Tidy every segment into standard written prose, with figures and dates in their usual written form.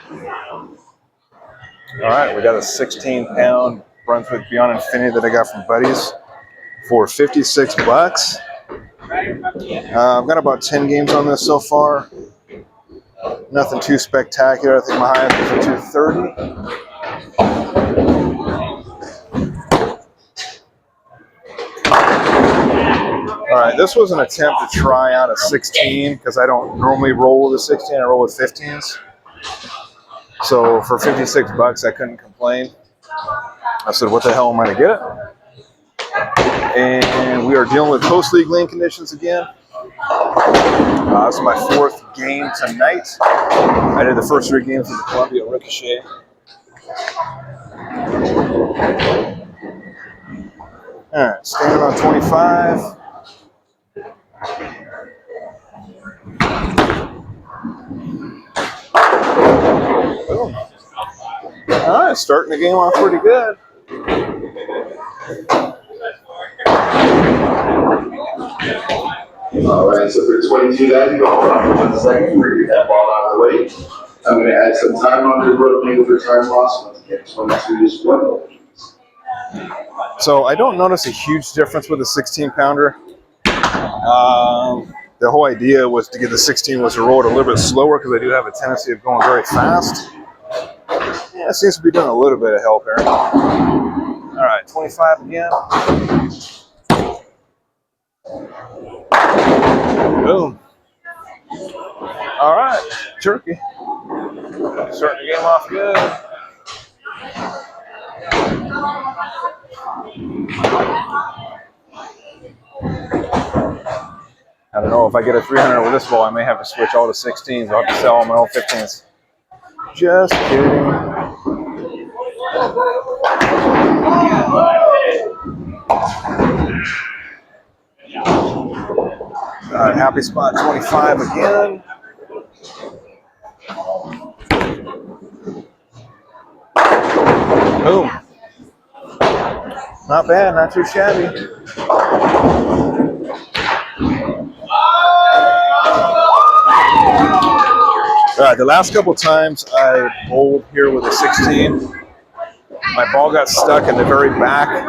All right, we got a 16-pound Brunswick Beyond Infinity that I got from Buddies for 56 bucks. I've got about 10 games on this so far. Nothing too spectacular. I think my highest was a 230. All right, this was an attempt to try out a 16 because I don't normally roll with a 16. I roll with 15s. So for 56 bucks, I couldn't complain. I said, what the hell am I to get it? And we are dealing with post-league lane conditions again. This is my 4th game tonight. I did the first 3 games with the Columbia Ricochet. All right, standing on 25. Boom. All right, starting the game off pretty good. All right, so for 22 guys, you go hold on for 1 second. We're going to get that ball out of the way. I'm going to add some time on the road angle for time loss. Once again, 22 is 1. So I don't notice a huge difference with a 16-pounder. The whole idea was to get the 16 was to roll it a little bit slower because I do have a tendency of going very fast. Yeah, it seems to be doing a little bit of help here. All right, 25 again. Boom. All right, turkey. Starting the game off good. I don't know if I get a 300 with this ball, I may have to switch all to 16s. I'll have to sell all my old 15s. Just kidding. All right, happy spot 25 again. Boom. Not bad, not too shabby. All right, the last couple times I bowled here with a 16, my ball got stuck in the very back.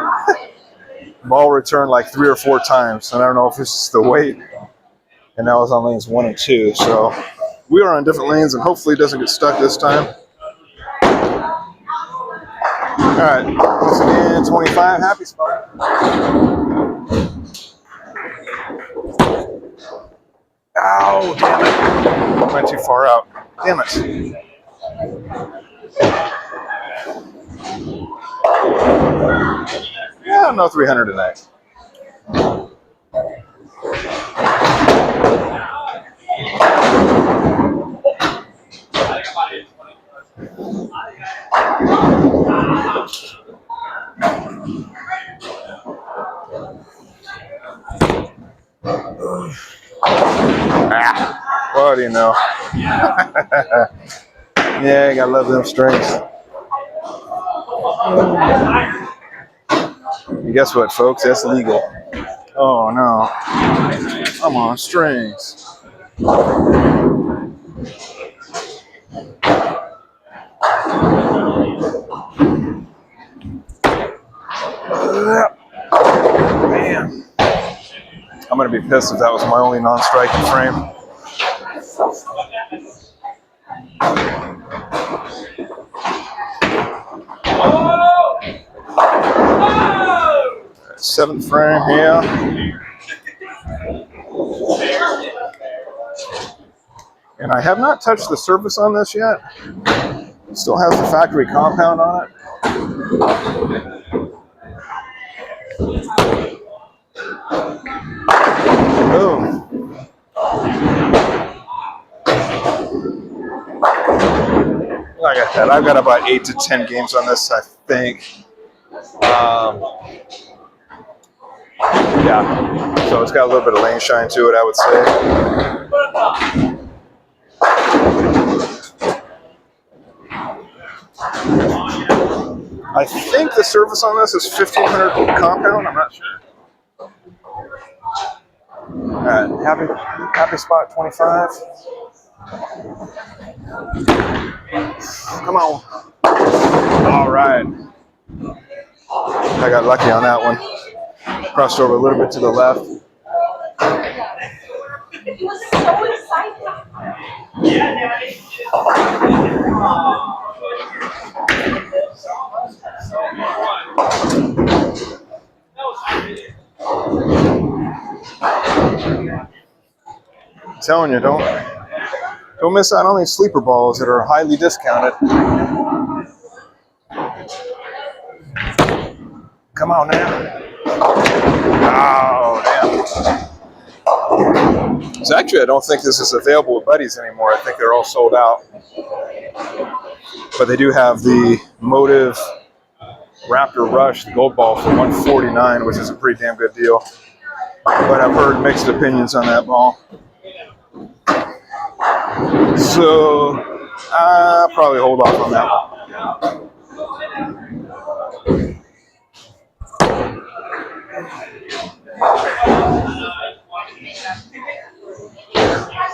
Ball returned like 3 or 4 times, and I don't know if it's just the weight. And that was on lanes 1 and 2. So we are on different lanes, and hopefully it doesn't get stuck this time. All right, once again, 25, happy spot. Ow, damn it. Went too far out. Damn it. Yeah, no 300 tonight. What do you know? Yeah, you gotta love them strings. And guess what, folks? That's legal. Oh no. I'm on strings. Man. I'm gonna be pissed if that was my only non-striking frame. 7th frame here. And I have not touched the surface on this yet. It still has the factory compound on it. Boom. Like I said, I've got about 8 to 10 games on this, I think. Yeah, so it's got a little bit of lane shine to it, I would say. I think the surface on this is 1500 compound, I'm not sure. All right, happy spot 25. Come on. All right. I got lucky on that one. Crossed over a little bit to the left. It was so exciting. I'm telling you, don't miss out on these sleeper balls that are highly discounted. Come on now. Oh, damn. So actually, I don't think this is available with Buddies anymore. I think they're all sold out. But they do have the Motive Raptor Rush, the gold ball for $149, which is a pretty damn good deal. But I've heard mixed opinions on that ball. So I'll probably hold off on that one.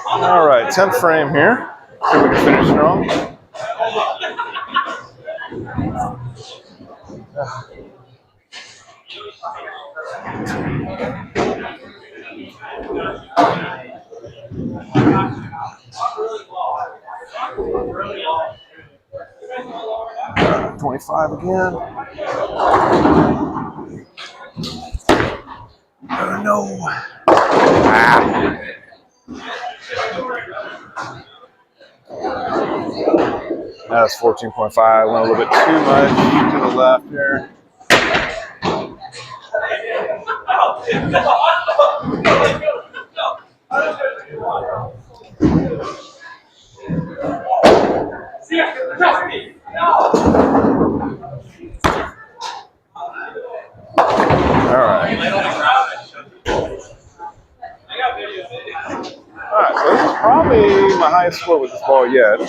All right, 10th frame here. See if we can finish strong. $25 again. Oh no. That's 14.5. Went a little bit too much to the left there. All right. All right, so this is probably my highest score with this ball yet.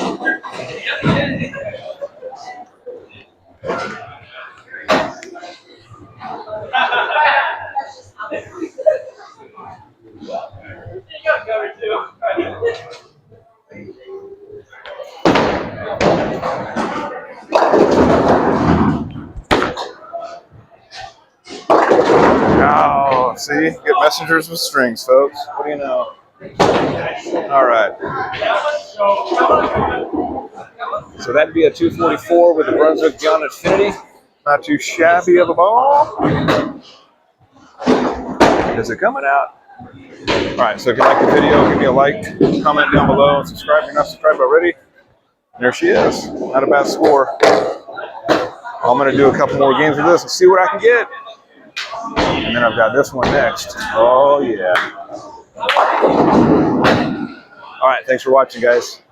Oh, see? Get messengers with strings, folks. What do you know? All right. So that'd be a 244 with the Brunswick Beyond Infinity. Not too shabby of a ball. Is it coming out? All right, so if you like the video, give me a like, comment down below, and subscribe if you're not subscribed already. And there she is. Not a bad score. I'm going to do a couple more games with this and see what I can get. And then I've got this one next. Oh, yeah. All right, thanks for watching, guys.